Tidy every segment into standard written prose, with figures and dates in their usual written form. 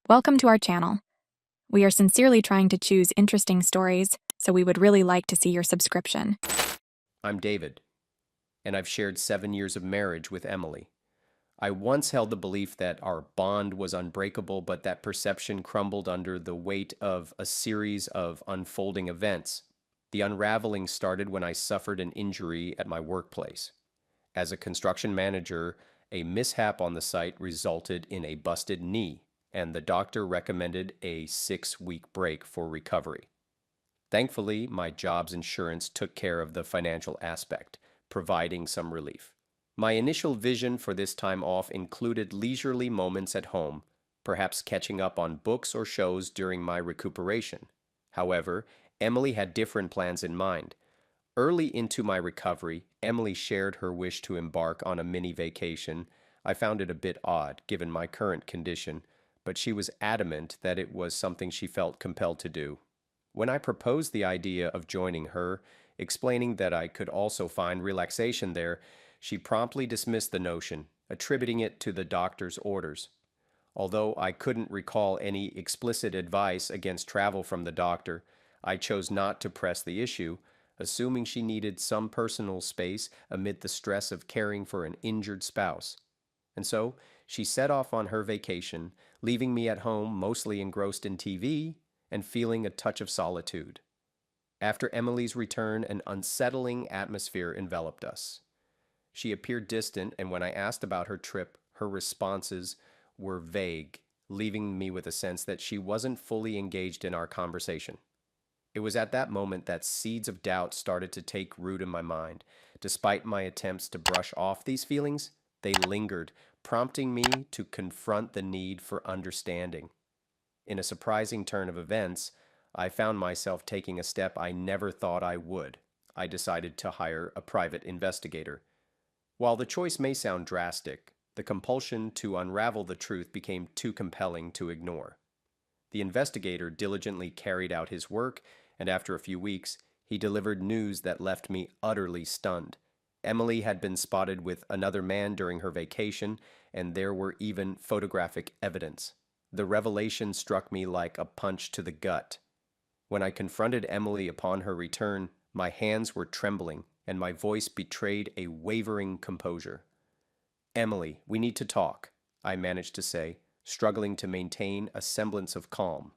Welcome to our channel. We are sincerely trying to choose interesting stories, so we would really like to see your subscription. I'm David, and I've shared 7 years of marriage with Emily. I once held the belief that our bond was unbreakable, but that perception crumbled under the weight of a series of unfolding events. The unraveling started when I suffered an injury at my workplace. As a construction manager, a mishap on the site resulted in a busted knee, and the doctor recommended a 6-week break for recovery. Thankfully, my job's insurance took care of the financial aspect, providing some relief. My initial vision for this time off included leisurely moments at home, perhaps catching up on books or shows during my recuperation. However, Emily had different plans in mind. Early into my recovery, Emily shared her wish to embark on a mini vacation. I found it a bit odd, given my current condition, but she was adamant that it was something she felt compelled to do. When I proposed the idea of joining her, explaining that I could also find relaxation there, she promptly dismissed the notion, attributing it to the doctor's orders. Although I couldn't recall any explicit advice against travel from the doctor, I chose not to press the issue, assuming she needed some personal space amid the stress of caring for an injured spouse. And so, she set off on her vacation, leaving me at home mostly engrossed in TV and feeling a touch of solitude. After Emily's return, an unsettling atmosphere enveloped us. She appeared distant, and when I asked about her trip, her responses were vague, leaving me with a sense that she wasn't fully engaged in our conversation. It was at that moment that seeds of doubt started to take root in my mind. Despite my attempts to brush off these feelings, they lingered, prompting me to confront the need for understanding. In a surprising turn of events, I found myself taking a step I never thought I would. I decided to hire a private investigator. While the choice may sound drastic, the compulsion to unravel the truth became too compelling to ignore. The investigator diligently carried out his work, and after a few weeks, he delivered news that left me utterly stunned. Emily had been spotted with another man during her vacation, and there were even photographic evidence. The revelation struck me like a punch to the gut. When I confronted Emily upon her return, my hands were trembling, and my voice betrayed a wavering composure. "Emily, we need to talk," I managed to say, struggling to maintain a semblance of calm.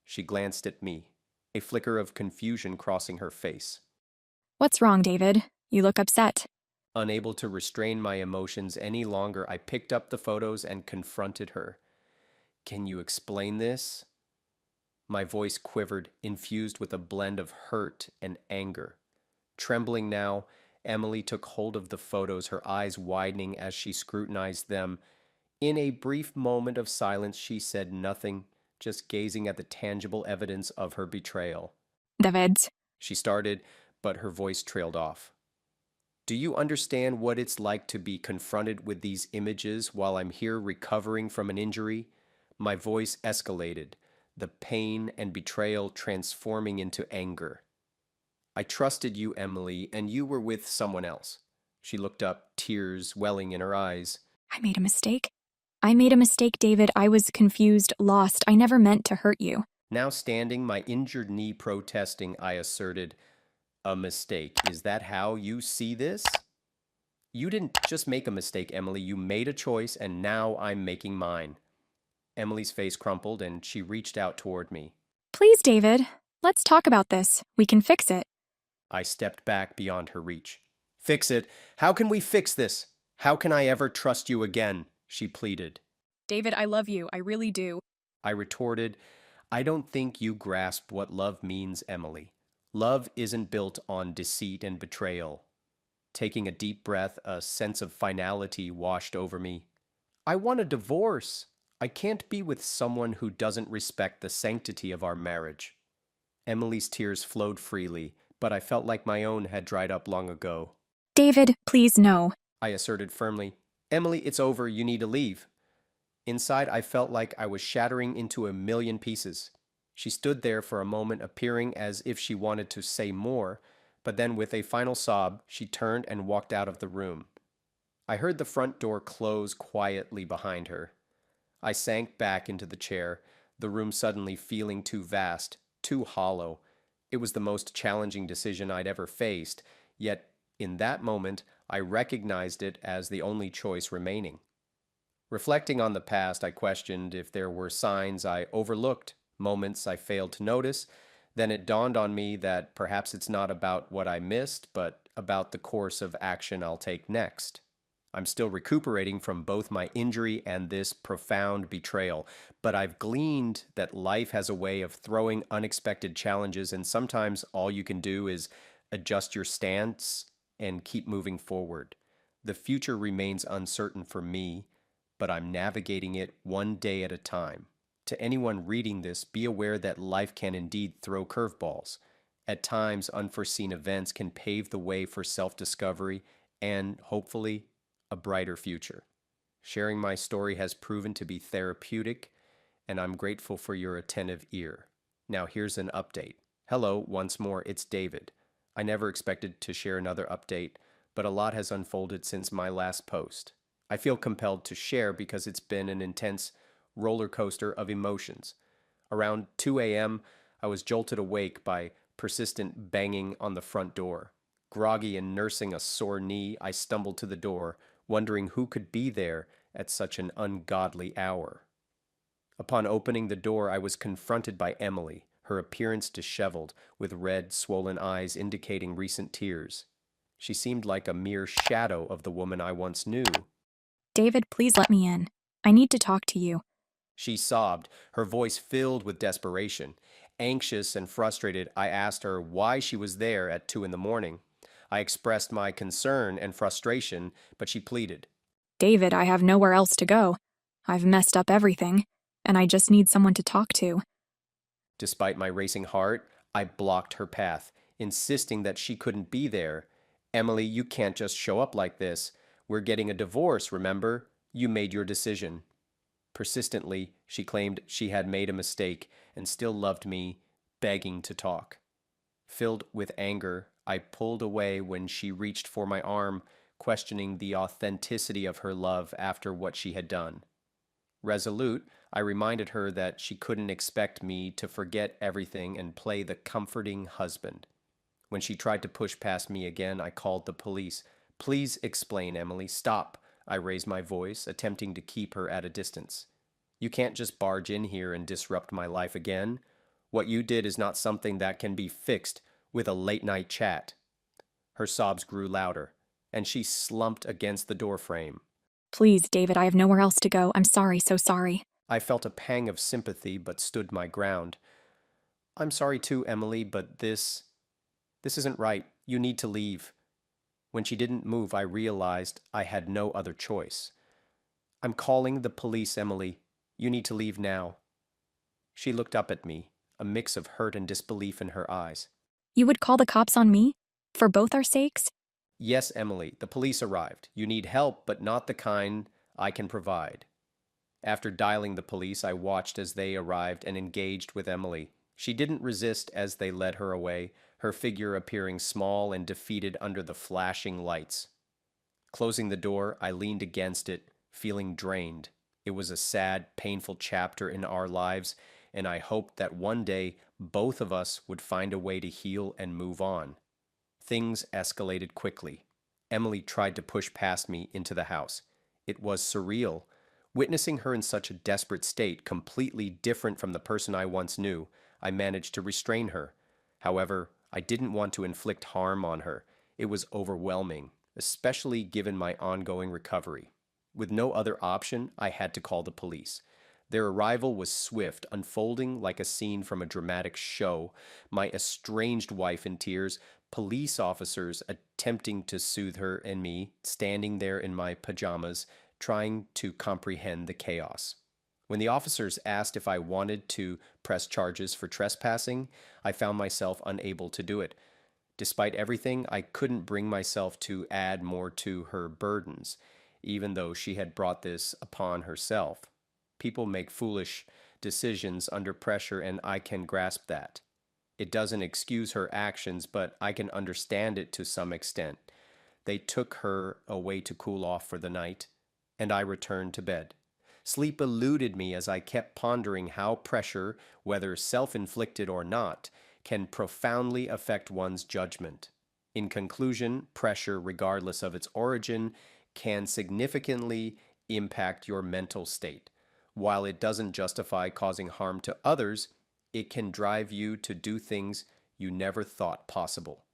She glanced at me, a flicker of confusion crossing her face. What's wrong, David? You look upset. Unable to restrain my emotions any longer, I picked up the photos and confronted her. "Can you explain this?" My voice quivered, infused with a blend of hurt and anger. Trembling now, Emily took hold of the photos, her eyes widening as she scrutinized them. In a brief moment of silence, she said nothing, just gazing at the tangible evidence of her betrayal. David. She started, but her voice trailed off. "Do you understand what it's like to be confronted with these images while I'm here recovering from an injury?" My voice escalated, the pain and betrayal transforming into anger. "I trusted you, Emily, and you were with someone else." She looked up, tears welling in her eyes. I made a mistake. I made a mistake, David. I was confused, lost. I never meant to hurt you. Now standing, my injured knee protesting, I asserted, "A mistake. Is that how you see this?" "You didn't just make a mistake, Emily. You made a choice, and now I'm making mine." Emily's face crumpled, and she reached out toward me. Please, David. Let's talk about this. We can fix it. I stepped back beyond her reach. "Fix it? How can we fix this? How can I ever trust you again?" she pleaded. David, I love you. I really do. I retorted, "I don't think you grasp what love means, Emily. Love isn't built on deceit and betrayal." Taking a deep breath, a sense of finality washed over me. "I want a divorce. I can't be with someone who doesn't respect the sanctity of our marriage." Emily's tears flowed freely, but I felt like my own had dried up long ago. David, please no. I asserted firmly. "Emily, it's over. You need to leave." Inside, I felt like I was shattering into a million pieces. She stood there for a moment, appearing as if she wanted to say more, but then with a final sob, she turned and walked out of the room. I heard the front door close quietly behind her. I sank back into the chair, the room suddenly feeling too vast, too hollow. It was the most challenging decision I'd ever faced, yet in that moment I recognized it as the only choice remaining. Reflecting on the past, I questioned if there were signs I overlooked, moments I failed to notice. Then it dawned on me that perhaps it's not about what I missed, but about the course of action I'll take next. I'm still recuperating from both my injury and this profound betrayal, but I've gleaned that life has a way of throwing unexpected challenges, and sometimes all you can do is adjust your stance and keep moving forward. The future remains uncertain for me, but I'm navigating it one day at a time. To anyone reading this, be aware that life can indeed throw curveballs. At times, unforeseen events can pave the way for self discovery and, hopefully, a brighter future. Sharing my story has proven to be therapeutic, and I'm grateful for your attentive ear. Now, here's an update. Hello, once more, it's David. I never expected to share another update, but a lot has unfolded since my last post. I feel compelled to share because it's been an intense roller coaster of emotions. Around 2 a.m., I was jolted awake by persistent banging on the front door. Groggy and nursing a sore knee, I stumbled to the door, wondering who could be there at such an ungodly hour. Upon opening the door, I was confronted by Emily, her appearance disheveled, with red, swollen eyes indicating recent tears. She seemed like a mere shadow of the woman I once knew. David, please let me in. I need to talk to you. She sobbed, her voice filled with desperation. Anxious and frustrated, I asked her why she was there at 2 in the morning. I expressed my concern and frustration, but she pleaded. David, I have nowhere else to go. I've messed up everything, and I just need someone to talk to. Despite my racing heart, I blocked her path, insisting that she couldn't be there. Emily, you can't just show up like this. We're getting a divorce, remember? You made your decision. Persistently, she claimed she had made a mistake and still loved me, begging to talk. Filled with anger, I pulled away when she reached for my arm, questioning the authenticity of her love after what she had done. Resolute, I reminded her that she couldn't expect me to forget everything and play the comforting husband. When she tried to push past me again, I called the police. Please explain, Emily. Stop. I raised my voice, attempting to keep her at a distance. You can't just barge in here and disrupt my life again. What you did is not something that can be fixed with a late-night chat. Her sobs grew louder, and she slumped against the doorframe. Please, David, I have nowhere else to go. I'm sorry, so sorry. I felt a pang of sympathy, but stood my ground. I'm sorry too, Emily, but this isn't right. You need to leave. When she didn't move, I realized I had no other choice. I'm calling the police, Emily. You need to leave now. She looked up at me, a mix of hurt and disbelief in her eyes. You would call the cops on me? For both our sakes? Yes, Emily, the police arrived. You need help, but not the kind I can provide. After dialing the police, I watched as they arrived and engaged with Emily. She didn't resist as they led her away, her figure appearing small and defeated under the flashing lights. Closing the door, I leaned against it, feeling drained. It was a sad, painful chapter in our lives, and I hoped that one day both of us would find a way to heal and move on. Things escalated quickly. Emily tried to push past me into the house. It was surreal. Witnessing her in such a desperate state, completely different from the person I once knew, I managed to restrain her. However, I didn't want to inflict harm on her. It was overwhelming, especially given my ongoing recovery. With no other option, I had to call the police. Their arrival was swift, unfolding like a scene from a dramatic show. My estranged wife in tears, police officers attempting to soothe her, and me standing there in my pajamas, trying to comprehend the chaos. When the officers asked if I wanted to press charges for trespassing, I found myself unable to do it. Despite everything, I couldn't bring myself to add more to her burdens, even though she had brought this upon herself. People make foolish decisions under pressure, and I can grasp that. It doesn't excuse her actions, but I can understand it to some extent. They took her away to cool off for the night, and I returned to bed. Sleep eluded me as I kept pondering how pressure, whether self-inflicted or not, can profoundly affect one's judgment. In conclusion, pressure, regardless of its origin, can significantly impact your mental state. While it doesn't justify causing harm to others, it can drive you to do things you never thought possible.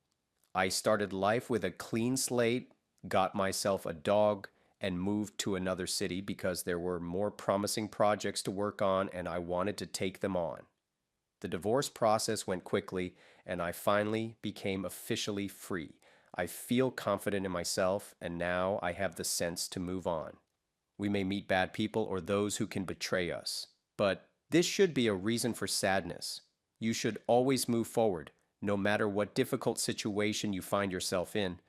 I started life with a clean slate, got myself a dog, and moved to another city because there were more promising projects to work on and I wanted to take them on. The divorce process went quickly, and I finally became officially free. I feel confident in myself, and now I have the sense to move on. We may meet bad people or those who can betray us, but this should be a reason for sadness. You should always move forward, no matter what difficult situation you find yourself in.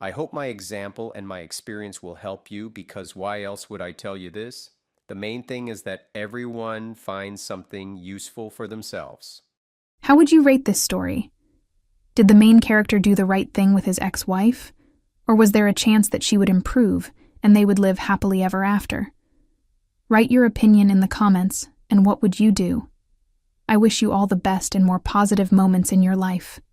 I hope my example and my experience will help you, because why else would I tell you this? The main thing is that everyone finds something useful for themselves. How would you rate this story? Did the main character do the right thing with his ex-wife? Or was there a chance that she would improve and they would live happily ever after? Write your opinion in the comments, and what would you do? I wish you all the best and more positive moments in your life.